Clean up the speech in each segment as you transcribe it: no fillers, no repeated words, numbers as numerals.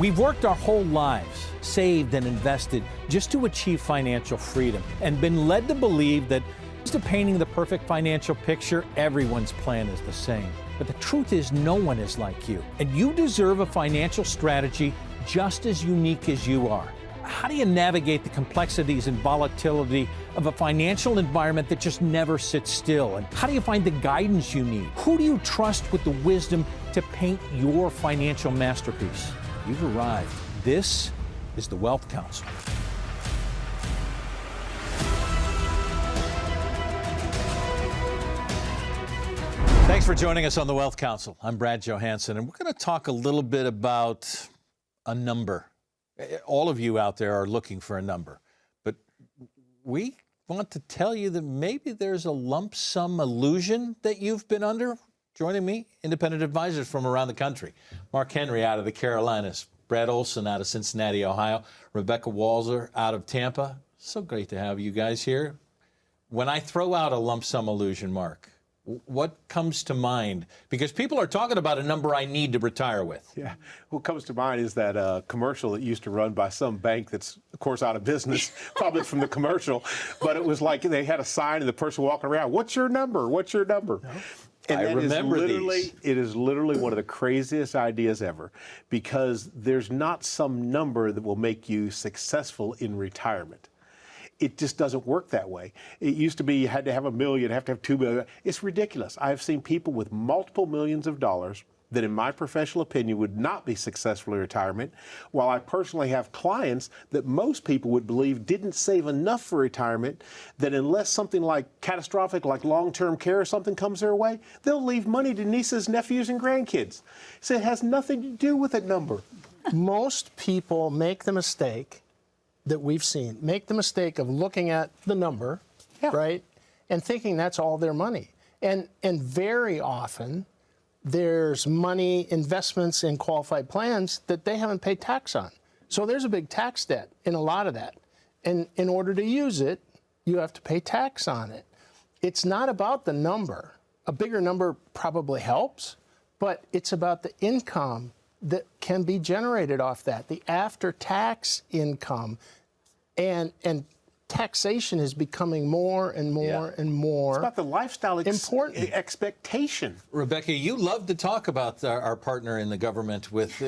We've worked our whole lives, saved and invested just to achieve financial freedom, and been led to believe that instead of painting the perfect financial picture, everyone's plan is the same. But the truth is, no one is like you, and you deserve a financial strategy just as unique as you are. How do you navigate the complexities and volatility of a financial environment that just never sits still? And how do you find the guidance you need? Who do you trust with the wisdom to paint your financial masterpiece? You've arrived. This is the Wealth Council. Thanks for joining us on the Wealth Council. I'm Brad Johansson, and we're going to talk a little bit about a number. All of you out there are looking for a number, but we want to tell you that maybe there's a lump sum illusion that you've been under. Joining me, independent advisors from around the country. Mark Henry out of the Carolinas, Brad Olson out of Cincinnati, Ohio, Rebecca Walzer out of Tampa. So great to have you guys here. When I throw out a lump sum illusion, Mark, what comes to mind? Because people are talking about a number I need to retire with. Yeah, what comes to mind is that commercial that used to run by some bank that's, of course, out of business, probably from the commercial. But it was like they had a sign and the person walking around, "What's your number? What's your number?" No. And I remember these. It is literally one of the craziest ideas ever, because there's not some number that will make you successful in retirement. It just doesn't work that way. It used to be you had to have $1 million, have to have $2 million. It's ridiculous. I've seen people with multiple millions of dollars that, in my professional opinion, would not be successful in retirement, while I personally have clients that most people would believe didn't save enough for retirement, that unless something like catastrophic, like long-term care or something comes their way, they'll leave money to nieces, nephews, and grandkids. So it has nothing to do with a number. Most people make the mistake that we've seen, make the mistake of looking at the number, right, and thinking that's all their money. And very often, there's money, investments in qualified plans that they haven't paid tax on. So there's a big tax debt in a lot of that. And in order to use it, you have to pay tax on it. It's not about the number. A bigger number probably helps, but it's about the income that can be generated off that, the after-tax income. And taxation is becoming more and more and more. It's about the lifestyle important expectation. Rebecca, you love to talk about our partner in the government with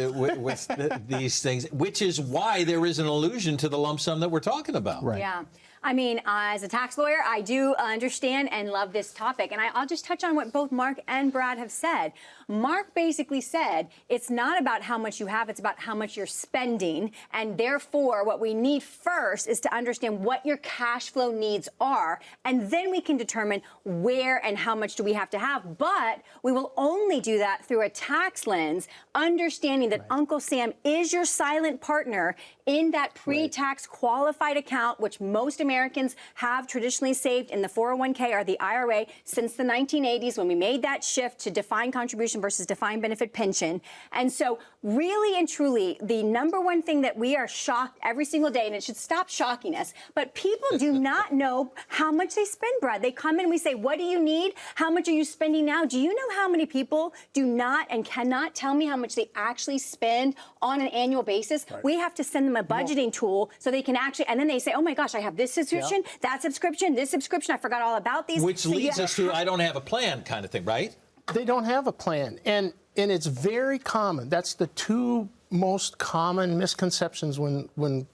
these things, which is why there is an allusion to the lump sum that we're talking about. Right. Yeah. I mean, as a tax lawyer, I do understand and love this topic. And I'll just touch on what both Mark and Brad have said. Mark basically said it's not about how much you have, it's about how much you're spending. And therefore, what we need first is to understand what your cash flow needs are. And then we can determine where and how much do we have to have. But we will only do that through a tax lens, understanding that Uncle Sam is your silent partner in that pre-tax qualified account, which most Americans have traditionally saved in the 401k or the IRA since the 1980s, when we made that shift to defined contribution versus defined benefit pension. And so really and truly, the number one thing that we are shocked every single day, and it should stop shocking us, but people do not know how much they spend, Brad. They come in and we say, what do you need? How much are you spending now? Do you know how many people do not and cannot tell me how much they actually spend on an annual basis? Right. We have to send them a budgeting tool so they can actually, and then they say, oh my gosh, I have this subscription, that subscription, this subscription, I forgot all about these. Which leads us to, I don't have a plan kind of thing, right? They don't have a plan. And it's very common. That's the two most common misconceptions when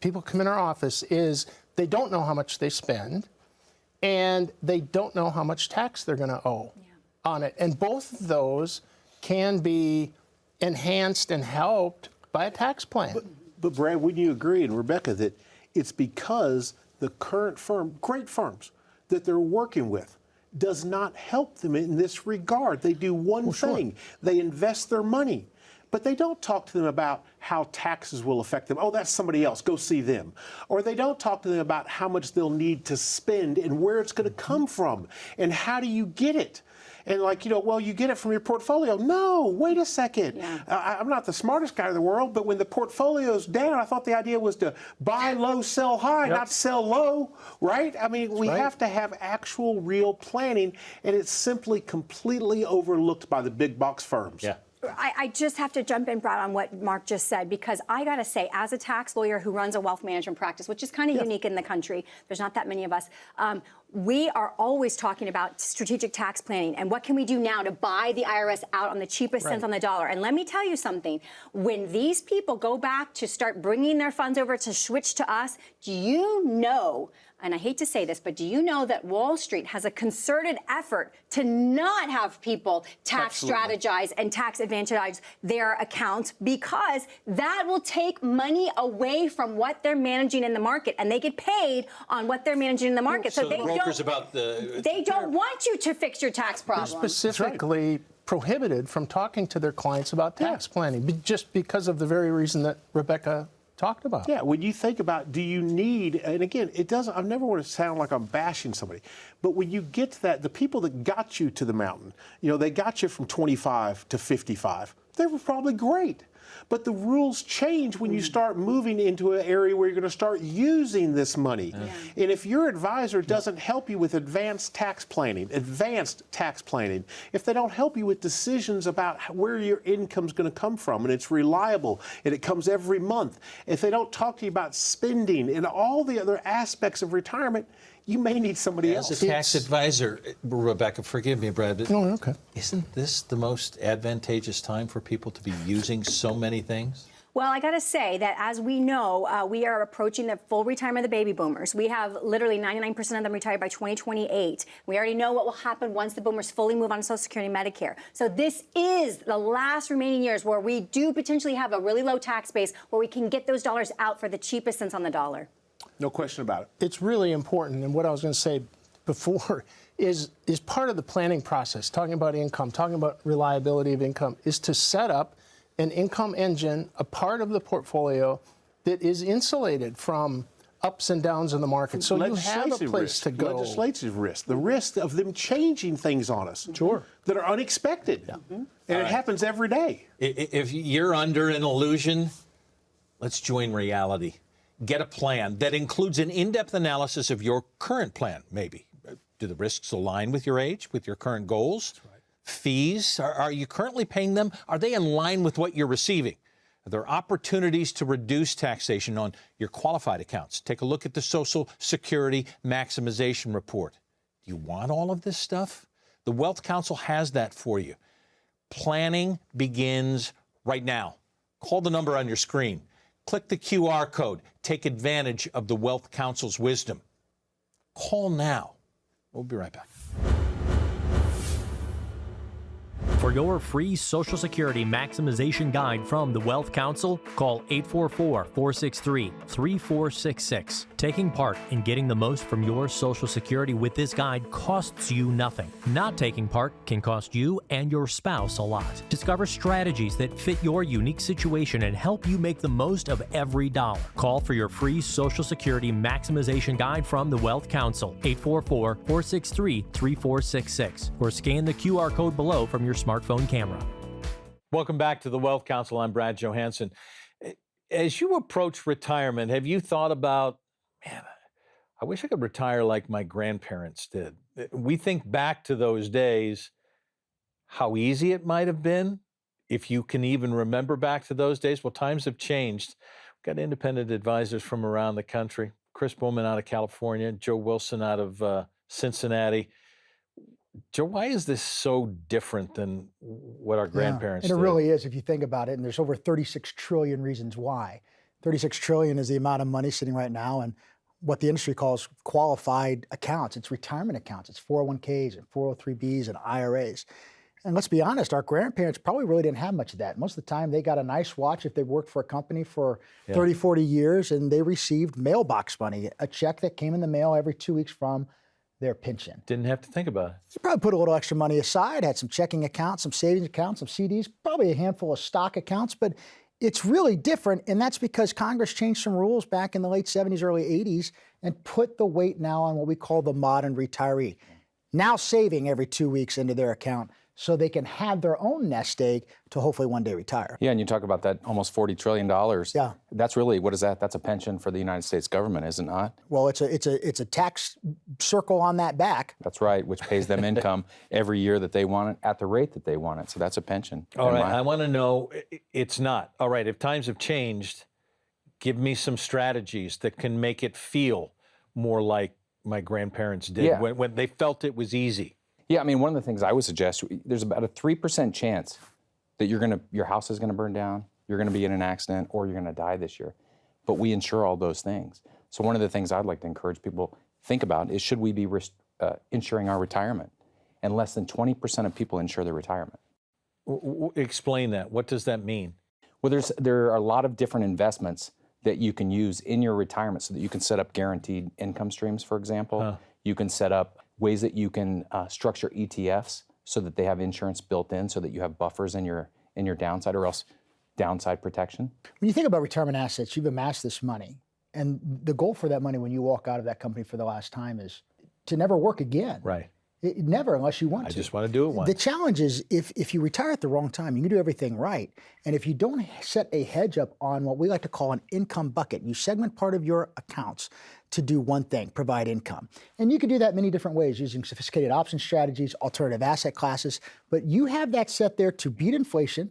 people come in our office is they don't know how much they spend and they don't know how much tax they're going to owe on it. And both of those can be enhanced and helped by a tax plan. But Brad, wouldn't you agree, and Rebecca, that it's because the current firm, great firms that they're working with, does not help them in this regard. They do one thing. They invest their money. But they don't talk to them about how taxes will affect them. Oh, that's somebody else. Go see them. Or they don't talk to them about how much they'll need to spend and where it's going to come from and how do you get it. And like, well, you get it from your portfolio. No, wait a second. Yeah. I'm not the smartest guy in the world, but when the portfolio's down, I thought the idea was to buy low, sell high, not sell low, right? I mean, we have to have actual real planning, and it's simply completely overlooked by the big box firms. Yeah. I just have to jump in, Brad, on what Mark just said, because I got to say, as a tax lawyer who runs a wealth management practice, which is kind of unique in the country, there's not that many of us, we are always talking about strategic tax planning and what can we do now to buy the IRS out on the cheapest cents on the dollar. And let me tell you something. When these people go back to start bringing their funds over to switch to us, do you know, and I hate to say this, but do you know that Wall Street has a concerted effort to not have people tax strategize and tax advantage their accounts, because that will take money away from what they're managing in the market, and they get paid on what they're managing in the market. So they don't want you to fix your tax problem. They're specifically prohibited from talking to their clients about tax planning, just because of the very reason that Rebecca talked about. Yeah, when you think about, do you need, and again, it doesn't, I never want to sound like I'm bashing somebody, but when you get to that, the people that got you to the mountain, you know, they got you from 25 to 55. They were probably great. But the rules change when you start moving into an area where you're going to start using this money. And if your advisor doesn't help you with advanced tax planning, if they don't help you with decisions about where your income's going to come from, and it's reliable, and it comes every month, if they don't talk to you about spending and all the other aspects of retirement, you may need somebody else. As a tax advisor, Rebecca, forgive me, Brad, but isn't this the most advantageous time for people to be using so many things? Well, I got to say that as we know, we are approaching the full retirement of the baby boomers. We have literally 99% of them retired by 2028. We already know what will happen once the boomers fully move on to Social Security and Medicare. So this is the last remaining years where we do potentially have a really low tax base where we can get those dollars out for the cheapest cents on the dollar. No question about it. It's really important, and what I was going to say before is part of the planning process, talking about income, talking about reliability of income, is to set up an income engine, a part of the portfolio that is insulated from ups and downs in the market. So you have a place to go. Legislative risk, the risk of them changing things on us that are unexpected. And it happens every day. If you're under an illusion, let's join reality. Get a plan that includes an in-depth analysis of your current plan, maybe. Do the risks align with your age, with your current goals? That's right. Fees, are you currently paying them? Are they in line with what you're receiving? Are there opportunities to reduce taxation on your qualified accounts? Take a look at the Social Security Maximization Report. Do you want all of this stuff? The Wealth Council has that for you. Planning begins right now. Call the number on your screen. Click the QR code. Take advantage of the Wealth Council's wisdom. Call now. We'll be right back. For your free Social Security maximization guide from the Wealth Council, call 844-463-3466. Taking part in getting the most from your Social Security with this guide costs you nothing. Not taking part can cost you and your spouse a lot. Discover strategies that fit your unique situation and help you make the most of every dollar. Call for your free Social Security maximization guide from the Wealth Council, 844-463-3466, or scan the QR code below from your smartphone camera. Welcome back to the Wealth Council. I'm Brad Johansson. As you approach retirement, have you thought about, man, I wish I could retire like my grandparents did? We think back to those days, how easy it might have been, if you can even remember back to those days. Well, times have changed. We've got independent advisors from around the country. Chris Bowman out of California, Joe Wilson out of Cincinnati. Joe, why is this so different than what our grandparents did? And it really is, if you think about it, and there's over 36 trillion reasons why. 36 trillion is the amount of money sitting right now in what the industry calls qualified accounts. It's retirement accounts. It's 401ks and 403bs and IRAs. And let's be honest, our grandparents probably really didn't have much of that. Most of the time, they got a nice watch if they worked for a company for 30, 40 years, and they received mailbox money, a check that came in the mail every 2 weeks from their pension. Didn't have to think about it. You probably put a little extra money aside, had some checking accounts, some savings accounts, some CDs, probably a handful of stock accounts, but it's really different, and that's because Congress changed some rules back in the late 70s, early 80s, and put the weight now on what we call the modern retiree. Now saving every 2 weeks into their account so they can have their own nest egg to hopefully one day retire. Yeah, and you talk about that almost $40 trillion. Yeah. That's really, what is that? That's a pension for the United States government, is it not? Well, it's a tax circle on that back. That's right, which pays them income every year that they want it at the rate that they want it. So that's a pension. All right, I want to know, it's not. All right, if times have changed, give me some strategies that can make it feel more like my grandparents did when they felt it was easy. Yeah, I mean, one of the things I would suggest, there's about a 3% chance that your house is going to burn down, you're going to be in an accident, or you're going to die this year. But we insure all those things. So one of the things I'd like to encourage people to think about is, should we be insuring our retirement? And less than 20% of people insure their retirement. Explain that. What does that mean? Well, there are a lot of different investments that you can use in your retirement so that you can set up guaranteed income streams, for example. You can set up ways that you can structure ETFs so that they have insurance built in, so that you have buffers in your downside, or else downside protection. When you think about retirement assets, you've amassed this money, and the goal for that money when you walk out of that company for the last time is to never work again. Right. Never, unless you want to. I just want to do it once. The challenge is if you retire at the wrong time, you can do everything right. And if you don't set a hedge up on what we like to call an income bucket, you segment part of your accounts to do one thing, provide income. And you can do that many different ways, using sophisticated option strategies, alternative asset classes. But you have that set there to beat inflation,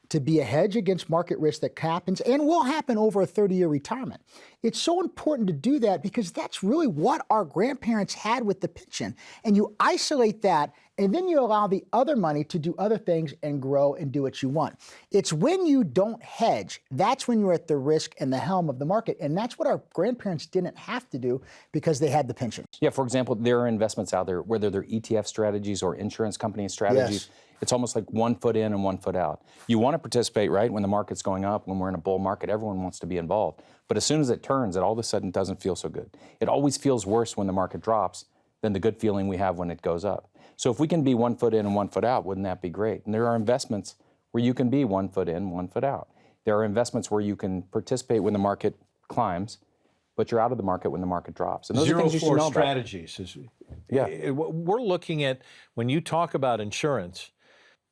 to be a hedge against market risk that happens and will happen over a 30-year retirement. It's so important to do that because that's really what our grandparents had with the pension. And you isolate that, and then you allow the other money to do other things and grow and do what you want. It's when you don't hedge, that's when you're at the risk and the helm of the market. And that's what our grandparents didn't have to do because they had the pension. Yeah, for example, there are investments out there, whether they're ETF strategies or insurance company strategies. Yes. It's almost like 1 foot in and 1 foot out. You want to participate, right? When the market's going up, when we're in a bull market, everyone wants to be involved. But as soon as it turns, it all of a sudden doesn't feel so good. It always feels worse when the market drops than the good feeling we have when it goes up. So if we can be 1 foot in and 1 foot out, wouldn't that be great? And there are investments where you can be 1 foot in, 1 foot out. There are investments where you can participate when the market climbs, but you're out of the market when the market drops. And those are things you should know about. strategies. We're looking at, when you talk about insurance,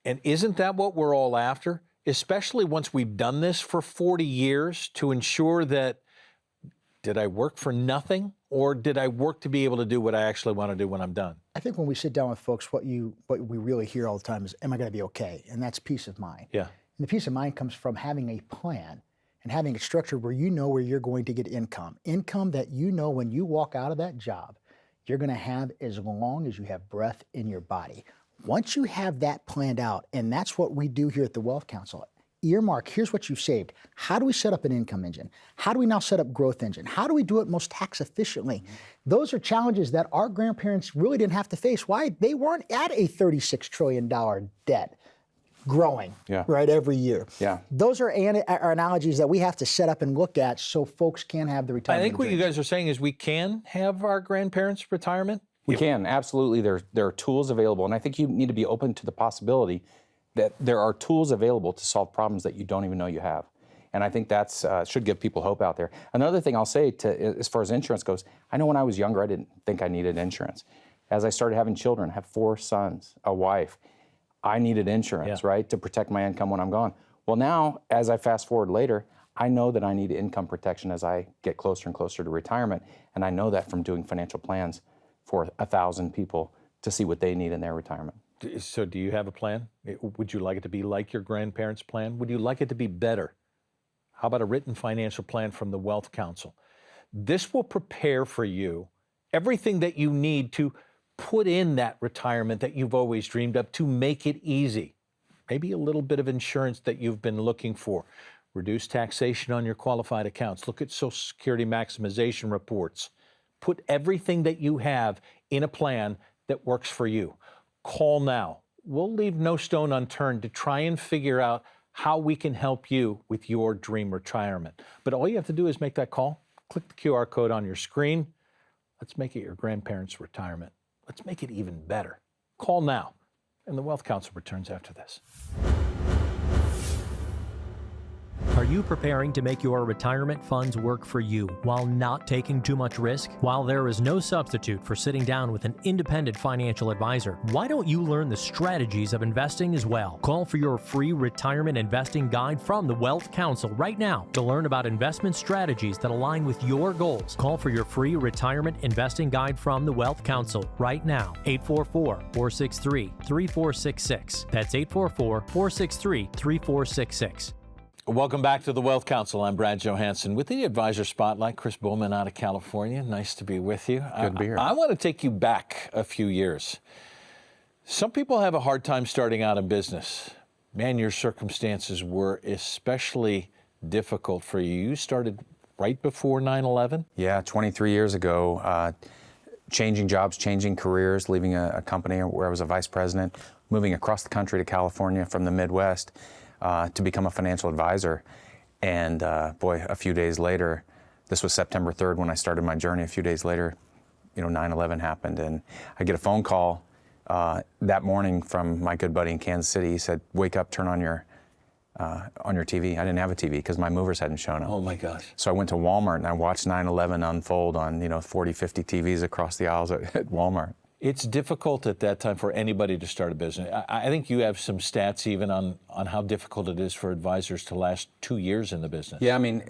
and isn't that what we're all after? Especially once we've done this for 40 years, to ensure that, did I work for nothing, or did I work to be able to do what I actually want to do when I'm done? I think when we sit down with folks, what we really hear all the time is, am I going to be okay? And that's peace of mind. Yeah. And the peace of mind comes from having a plan and having a structure where you know where you're going to get income. Income that you know when you walk out of that job, you're going to have as long as you have breath in your body. Once you have that planned out, and that's what we do here at the Wealth Council, earmark, here's what you've saved. How do we set up an income engine? How do we now set up growth engine? How do we do it most tax efficiently? Those are challenges that our grandparents really didn't have to face. Why? They weren't at a $36 trillion debt growing, right, every year. Yeah. Those are analogies that we have to set up and look at so folks can have the retirement. I think what dreams. you guys are saying is we can have our grandparents' retirement? We can, absolutely. There are tools available, and I think you need to be open to the possibility that there are tools available to solve problems that you don't even know you have. And I think that should give people hope out there. Another thing I'll say, as far as insurance goes, I know when I was younger, I didn't think I needed insurance. As I started having children, I have 4 sons, a wife, I needed insurance, right, to protect my income when I'm gone. Well, now, as I fast forward later, I know that I need income protection as I get closer and closer to retirement, and I know that from doing financial plans for 1,000 people to see what they need in their retirement. So do you have a plan? Would you like it to be like your grandparents' plan? Would you like it to be better? How about a written financial plan from the Wealth Council? This will prepare for you everything that you need to put in that retirement that you've always dreamed of, to make it easy. Maybe a little bit of insurance that you've been looking for. Reduce taxation on your qualified accounts. Look at Social Security maximization reports. Put everything that you have in a plan that works for you. Call now. We'll leave no stone unturned to try and figure out how we can help you with your dream retirement. But all you have to do is make that call. Click the QR code on your screen. Let's make it your grandparents' retirement. Let's make it even better. Call now. And the Wealth Council returns after this. Are you preparing to make your retirement funds work for you while not taking too much risk? While there is no substitute for sitting down with an independent financial advisor, why don't you learn the strategies of investing as well? Call for your free retirement investing guide from the Wealth Council right now to learn about investment strategies that align with your goals. Call for your free retirement investing guide from the Wealth Council right now. 844-463-3466. That's 844-463-3466. Welcome back to the Wealth Council. I'm Brad Johansson with the Advisor Spotlight. Chris Bowman out of California. Nice to be with you. Good to be here. I want to take you back a few years. Some people have a hard time starting out in business. Man, your circumstances were especially difficult for you. You started right before 9/11? Yeah, 23 years ago, changing jobs, changing careers, leaving a company where I was a vice president, moving across the country to California from the Midwest to become a financial advisor. And boy, a few days later, this was September 3rd when I started my journey. A few days later, 9/11 happened, and I get a phone call that morning from my good buddy in Kansas City. He said, "Wake up, turn on your TV." I didn't have a TV because my movers hadn't shown up. Oh my gosh. So I went to Walmart and I watched 9/11 unfold on 40, 50 TVs across the aisles at Walmart. It's difficult at that time for anybody to start a business. I think you have some stats even on how difficult it is for advisors to last 2 years in the business. Yeah, I mean,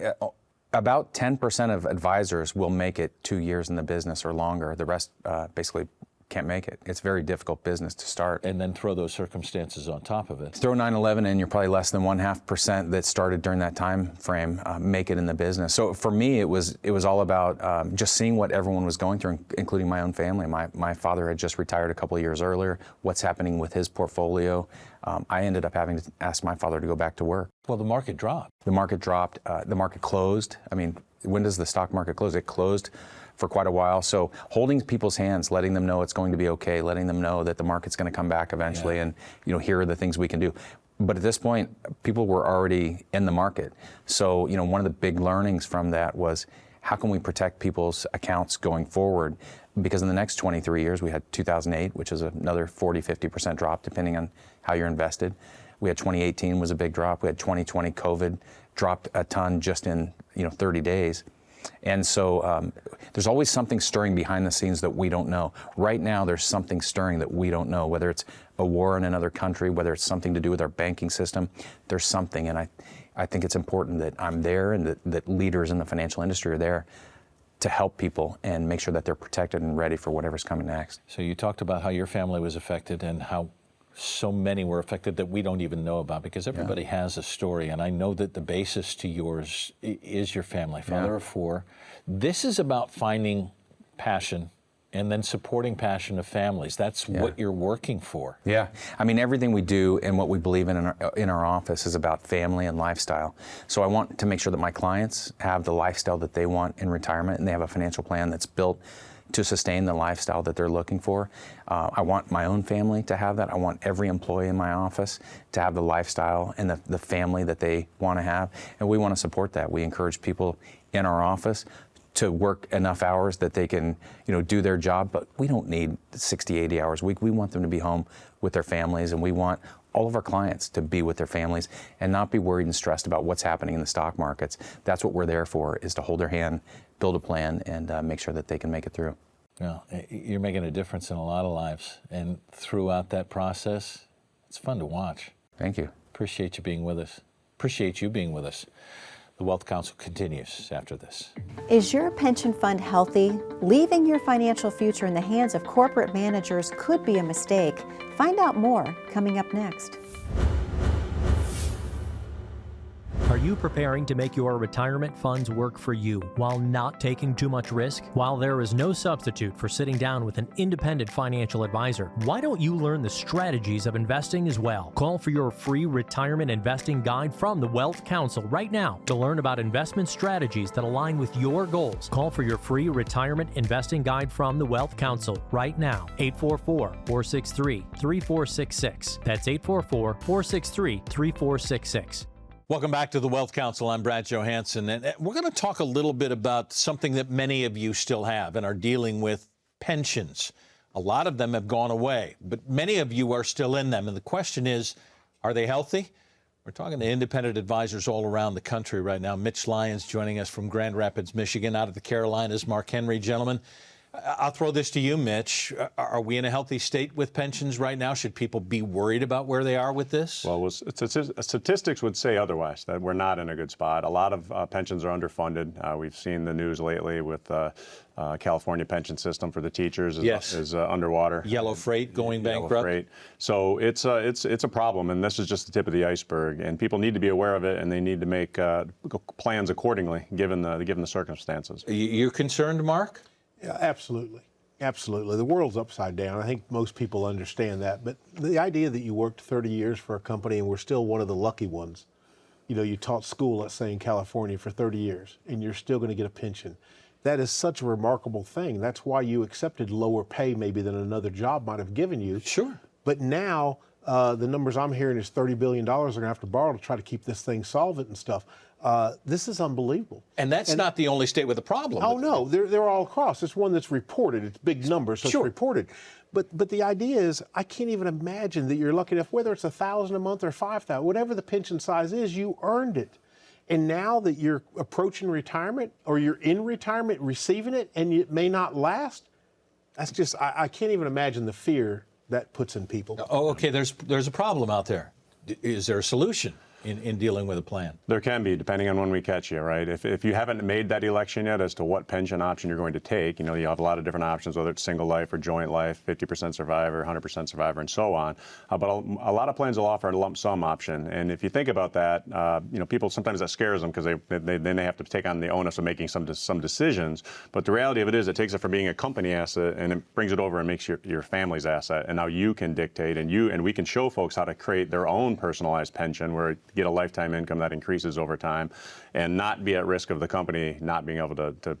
about 10% of advisors will make it 2 years in the business or longer. The rest basically can't make it. It's a very difficult business to start. And then throw those circumstances on top of it. Throw 9/11 in, you're probably less than 0.5% that started during that time frame make it in the business. So for me, it was all about just seeing what everyone was going through, including my own family. My father had just retired a couple of years earlier. What's happening with his portfolio? I ended up having to ask my father to go back to work. Well, the market dropped. The market dropped. The market closed. I mean, when does the stock market close? It closed for quite a while. So holding people's hands, letting them know it's going to be okay, letting them know that the market's going to come back eventually, and here are the things we can do. But at this point, people were already in the market. So one of the big learnings from that was, how can we protect people's accounts going forward? Because in the next 23 years, we had 2008, which is another 40-50% drop, depending on how you're invested. We had 2018 was a big drop. We had 2020 COVID dropped a ton just in 30 days. And so there's always something stirring behind the scenes that we don't know. Right now, there's something stirring that we don't know, whether it's a war in another country, whether it's something to do with our banking system. There's something, and I think it's important that I'm there and that leaders in the financial industry are there to help people and make sure that they're protected and ready for whatever's coming next. So you talked about how your family was affected and how so many were affected that we don't even know about, because everybody has a story. And I know that the basis to yours is your family, father of four. This is about finding passion and then supporting passion of families. That's what you're working for. Yeah. I mean, everything we do and what we believe in our office is about family and lifestyle. So I want to make sure that my clients have the lifestyle that they want in retirement, and they have a financial plan that's built to sustain the lifestyle that they're looking for. I want my own family to have that. I want every employee in my office to have the lifestyle and the family that they want to have. And we want to support that. We encourage people in our office to work enough hours that they can, do their job, but we don't need 60, 80 hours a week. We want them to be home with their families, and we want all of our clients to be with their families and not be worried and stressed about what's happening in the stock markets. That's what we're there for, is to hold their hand, build a plan, and make sure that they can make it through. Yeah, you're making a difference in a lot of lives, and throughout that process, it's fun to watch. Thank you. Appreciate you being with us. Appreciate you being with us. The Wealth Council continues after this. Is your pension fund healthy? Leaving your financial future in the hands of corporate managers could be a mistake. Find out more coming up next. Are you preparing to make your retirement funds work for you while not taking too much risk? While there is no substitute for sitting down with an independent financial advisor, why don't you learn the strategies of investing as well? Call for your free retirement investing guide from the Wealth Council right now to learn about investment strategies that align with your goals. Call for your free retirement investing guide from the Wealth Council right now. 844-463-3466. That's 844-463-3466. Welcome back to the Wealth Council. I'm Brad Johansson, and we're going to talk a little bit about something that many of you still have and are dealing with: pensions. A lot of them have gone away, but many of you are still in them. And the question is, are they healthy? We're talking to independent advisors all around the country right now. Mitch Lyons joining us from Grand Rapids, Michigan. Out of the Carolinas, Mark Henry. Gentlemen, I'll throw this to you, Mitch. Are we in a healthy state with pensions right now? Should people be worried about where they are with this? Well, statistics would say otherwise, that we're not in a good spot. A lot of pensions are underfunded. We've seen the news lately with California pension system for the teachers is underwater. Yellow Freight going bankrupt. Yellow Freight. So it's a problem, and this is just the tip of the iceberg. And people need to be aware of it, and they need to make plans accordingly, given the circumstances. You're concerned, Mark? Yeah, absolutely. Absolutely. The world's upside down. I think most people understand that. But the idea that you worked 30 years for a company and we're still one of the lucky ones, you taught school, let's say, in California for 30 years, and you're still going to get a pension. That is such a remarkable thing. That's why you accepted lower pay maybe than another job might have given you. Sure. But now the numbers I'm hearing is $30 billion they're going to have to borrow to try to keep this thing solvent and stuff. This is unbelievable. And that's not the only state with a problem. Oh, no. They're all across. It's one that's reported. It's big numbers, so Sure. it's reported. But the idea is, I can't even imagine that you're lucky enough, whether it's $1,000 a month or $5,000, whatever the pension size is, you earned it. And now that you're approaching retirement or you're in retirement receiving it and it may not last, that's just, I can't even imagine the fear that puts in people. Oh, okay. There's a problem out there. Is there a solution in dealing with a plan? There can be, depending on when we catch you, right? If you haven't made that election yet as to what pension option you're going to take, you have a lot of different options, whether it's single life or joint life, 50% survivor, 100% survivor, and so on. But a lot of plans will offer a lump sum option. And if you think about that, people, sometimes that scares them because then they have to take on the onus of making some decisions. But the reality of it is, it takes it from being a company asset and it brings it over and makes your family's asset. And now you can dictate, and we can show folks how to create their own personalized pension where it get a lifetime income that increases over time and not be at risk of the company not being able to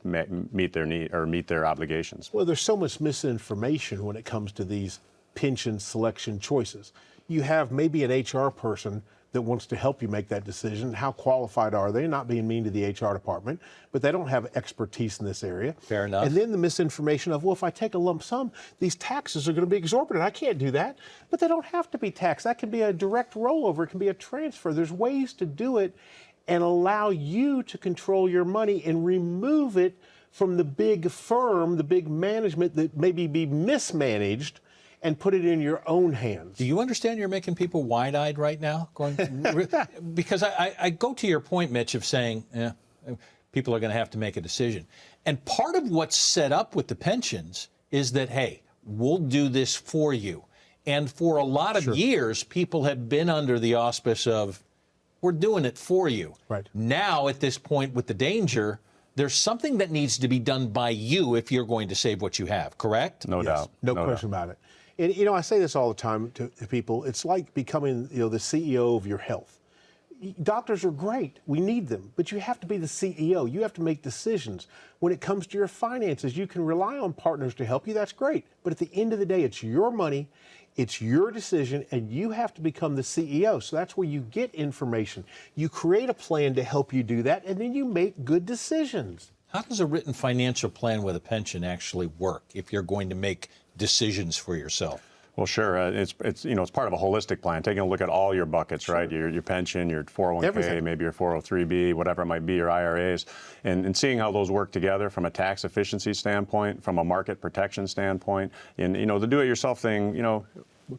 meet their need or meet their obligations. Well, there's so much misinformation when it comes to these pension selection choices. You have maybe an HR person that wants to help you make that decision. How qualified are they? Not being mean to the HR department, but they don't have expertise in this area. Fair enough. And then the misinformation of, well, if I take a lump sum, these taxes are going to be exorbitant. I can't do that. But they don't have to be taxed. That can be a direct rollover. It can be a transfer. There's ways to do it and allow you to control your money and remove it from the big firm, the big management that maybe be mismanaged, and put it in your own hands. Do you understand you're making people wide-eyed right now? Because I go to your point, Mitch, of saying, people are going to have to make a decision. And part of what's set up with the pensions is that, hey, we'll do this for you. And for a lot of years, people have been under the auspice of, we're doing it for you. Right. Now, at this point with the danger, there's something that needs to be done by you if you're going to save what you have, correct? No doubt. No question about it. And, I say this all the time to people. It's like becoming, the CEO of your health. Doctors are great. We need them. But you have to be the CEO. You have to make decisions. When it comes to your finances, you can rely on partners to help you. That's great. But at the end of the day, it's your money. It's your decision, and you have to become the CEO. So that's where you get information. You create a plan to help you do that, and then you make good decisions. How does a written financial plan with a pension actually work if you're going to make decisions for yourself? Well, sure. It's part of a holistic plan, taking a look at all your buckets, Sure. right? Your pension, your 401k, Everything. maybe your 403b, whatever it might be, your IRAs, and seeing how those work together from a tax efficiency standpoint, from a market protection standpoint, and the do-it-yourself thing,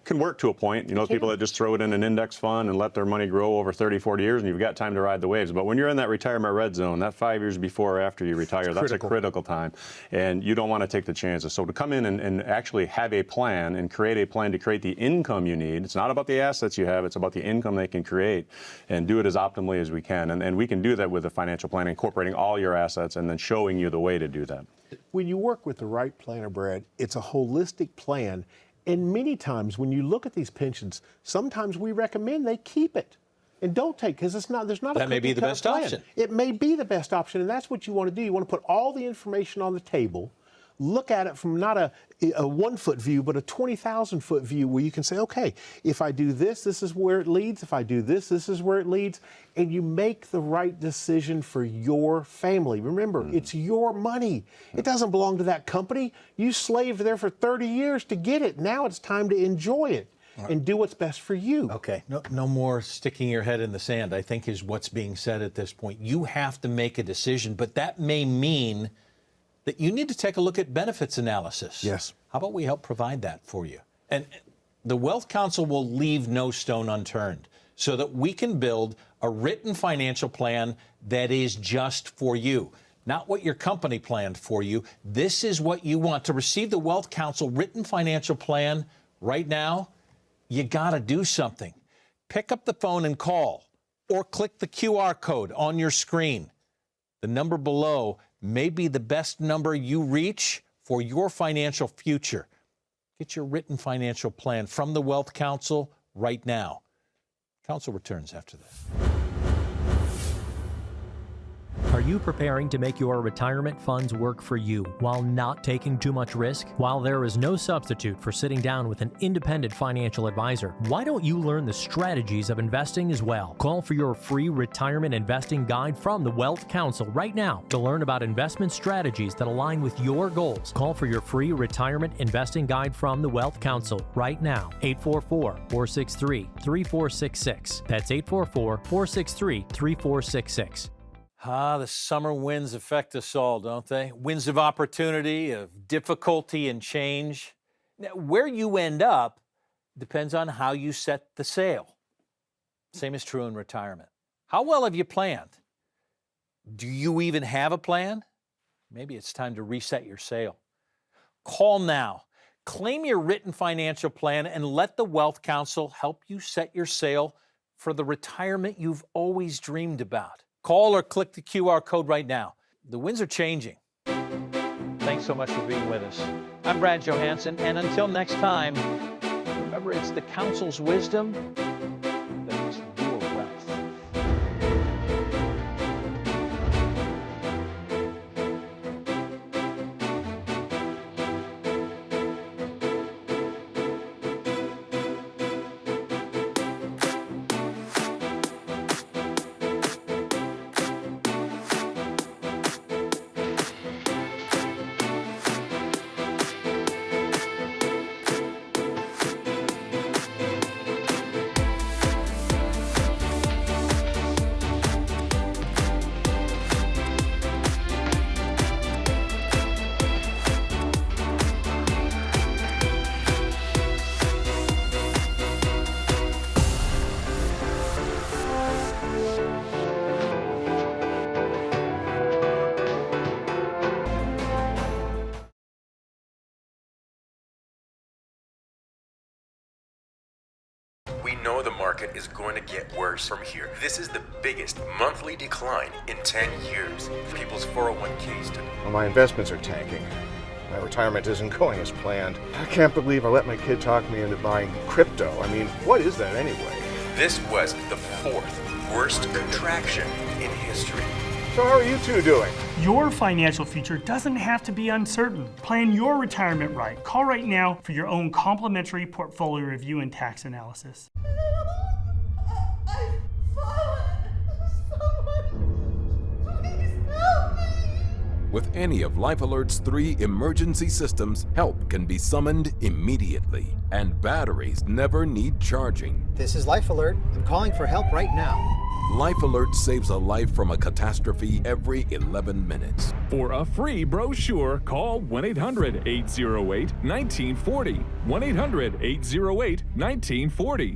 can work to a point. Those people that just throw it in an index fund and let their money grow over 30, 40 years, and you've got time to ride the waves. But when you're in that retirement red zone, that 5 years before or after you retire, that's a critical time. And you don't want to take the chances. So to come in and actually have a plan and create a plan to create the income you need, it's not about the assets you have, it's about the income they can create, and do it as optimally as we can. And we can do that with a financial plan, incorporating all your assets and then showing you the way to do that. When you work with the right planner, Brad, it's a holistic plan. And many times when you look at these pensions, sometimes we recommend they keep it and don't take, because there's not a That may be the cookie-cutter best plan. option. It may be the best option, and that's what you want to do. You want to put all the information on the table, look at it from not a 1-foot view, but a 20,000-foot view where you can say, okay, if I do this, this is where it leads. If I do this, this is where it leads. And you make the right decision for your family. Remember, it's your money. It doesn't belong to that company. You slaved there for 30 years to get it. Now it's time to enjoy it. and do what's best for you. Okay, no more sticking your head in the sand, I think is what's being said at this point. You have to make a decision, but that may mean that you need to take a look at benefits analysis. Yes. How about we help provide that for you? And the Wealth Council will leave no stone unturned so that we can build a written financial plan that is just for you. Not what your company planned for you. This is what you want. To receive the Wealth Council written financial plan right now, you got to do something. Pick up the phone and call, or click the QR code on your screen. The number below may be the best number you reach for your financial future. Get your written financial plan from the Wealth Council right now. Council returns after this. Are you preparing to make your retirement funds work for you while not taking too much risk? While there is no substitute for sitting down with an independent financial advisor, why don't you learn the strategies of investing as well? Call for your free retirement investing guide from the Wealth Council right now to learn about investment strategies that align with your goals. Call for your free retirement investing guide from the Wealth Council right now. 844-463-3466. That's 844-463-3466. The summer winds affect us all, don't they? Winds of opportunity, of difficulty and change. Now, where you end up depends on how you set the sail. Same is true in retirement. How well have you planned? Do you even have a plan? Maybe it's time to reset your sail. Call now. Claim your written financial plan and let the Wealth Council help you set your sail for the retirement you've always dreamed about. Call or click the QR code right now. The winds are changing. Thanks so much for being with us. I'm Brad Johansson, and until next time, remember it's the Council's wisdom that is your wealth. We know the market is going to get worse from here. This is the biggest monthly decline in 10 years. People's 401ks today. Well, my investments are tanking. My retirement isn't going as planned. I can't believe I let my kid talk me into buying crypto. I mean, what is that anyway? This was the 4th worst contraction in history. So how are you two doing? Your financial future doesn't have to be uncertain. Plan your retirement right. Call right now for your own complimentary portfolio review and tax analysis. I've fallen. Someone, please help me. With any of Life Alert's 3 emergency systems, help can be summoned immediately, and batteries never need charging. This is Life Alert. I'm calling for help right now. Life Alert saves a life from a catastrophe every 11 minutes. For a free brochure, call 1-800-808-1940. 1-800-808-1940.